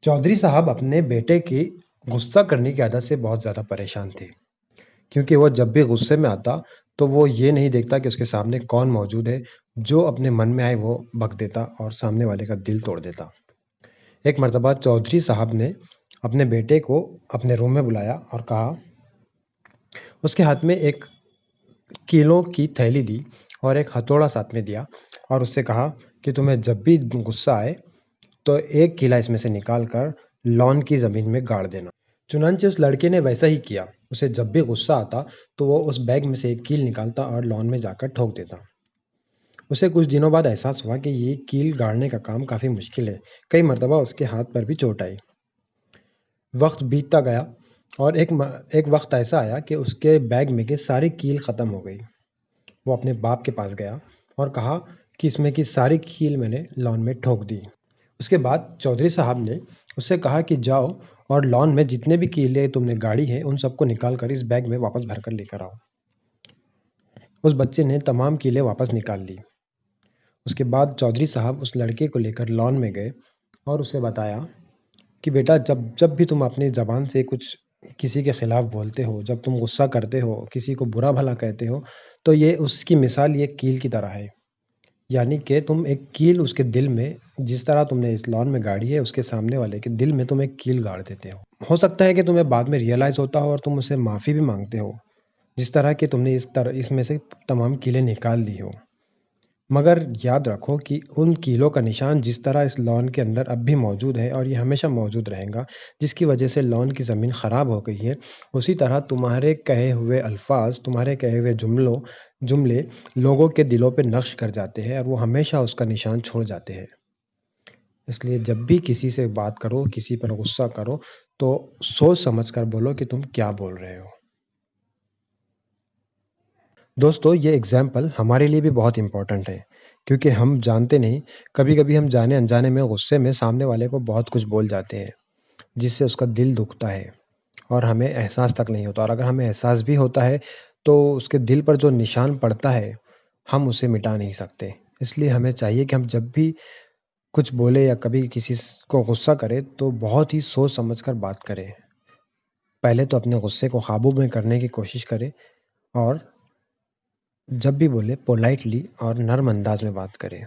चौधरी साहब अपने बेटे की गुस्सा करने की आदत से बहुत ज़्यादा परेशान थे, क्योंकि वो जब भी गुस्से में आता, तो वो ये नहीं देखता कि उसके सामने कौन मौजूद है, जो अपने मन में आए वो बक देता और सामने वाले का दिल तोड़ देता। एक मर्तबा चौधरी साहब ने अपने बेटे को अपने रूम में बुलाया और कहा, उसके हाथ में एक कीलों की थैली दी और एक हथौड़ा साथ में दिया और उससे कहा कि तुम्हें जब भी गुस्सा आए, तो एक कीला इसमें से निकाल कर लॉन की ज़मीन में गाड़ देना। चुनांचे उस लड़के ने वैसा ही किया। उसे जब भी गुस्सा आता, तो वो उस बैग में से एक कील निकालता और लॉन में जाकर ठोक देता। उसे कुछ दिनों बाद एहसास हुआ कि ये कील गाड़ने का काम काफ़ी मुश्किल है। कई मर्तबा उसके हाथ पर भी चोट आई। वक्त बीतता गया और एक वक्त ऐसा आया कि उसके बैग में की सारी कील ख़त्म हो गई। वो अपने बाप के पास गया और कहा कि इसमें की सारी कील मैंने लॉन में ठोक दी। उसके बाद चौधरी साहब ने उससे कहा कि जाओ और लॉन में जितने भी कीलें तुमने गाड़ी हैं, उन सबको निकाल कर इस बैग में वापस भर कर लेकर आओ। उस बच्चे ने तमाम कीलें वापस निकाल ली। उसके बाद चौधरी साहब उस लड़के को लेकर लॉन में गए और उसे बताया कि बेटा, जब जब भी तुम अपनी ज़बान से कुछ किसी के खिलाफ बोलते हो, जब तुम गुस्सा करते हो, किसी को बुरा भला कहते हो, तो ये उसकी मिसाल ये कील की तरह है। यानी कि तुम एक कील उसके दिल में, जिस तरह तुमने इस लॉन में गाड़ी है, उसके सामने वाले के दिल में तुम एक कील गाड़ देते हो। हो सकता है कि तुम्हें बाद में रियलाइज़ होता हो और तुम उससे माफ़ी भी माँगते हो, जिस तरह कि तुमने इसमें से तमाम कीलें निकाल दी हो। मगर याद रखो कि उन कीलों का निशान जिस तरह इस लॉन के अंदर अब भी मौजूद है और ये हमेशा मौजूद रहेगा, जिसकी वजह से लॉन की ज़मीन ख़राब हो गई है, उसी तरह तुम्हारे कहे हुए अल्फ़ाज़, तुम्हारे कहे हुए जुमले लोगों के दिलों पे नक्श कर जाते हैं और वो हमेशा उसका निशान छोड़ जाते हैं। इसलिए जब भी किसी से बात करो, किसी पर गुस्सा करो, तो सोच समझ कर बोलो कि तुम क्या बोल रहे हो। दोस्तों, ये एग्ज़ाम्पल हमारे लिए भी बहुत इम्पोर्टेंट है, क्योंकि हम जानते नहीं, कभी-कभी हम जाने-अनजाने में गुस्से में सामने वाले को बहुत कुछ बोल जाते हैं, जिससे उसका दिल दुखता है और हमें एहसास तक नहीं होता, और अगर हमें एहसास भी होता है, तो उसके दिल पर जो निशान पड़ता है, हम उसे मिटा नहीं सकते। इसलिए हमें चाहिए कि हम जब भी कुछ बोलें या कभी किसी को गुस्सा करें, तो बहुत ही सोच समझ कर बात करें। पहले तो अपने गुस्से को काबू में करने की कोशिश करें और जब भी बोले पोलाइटली और नर्म अंदाज में बात करें।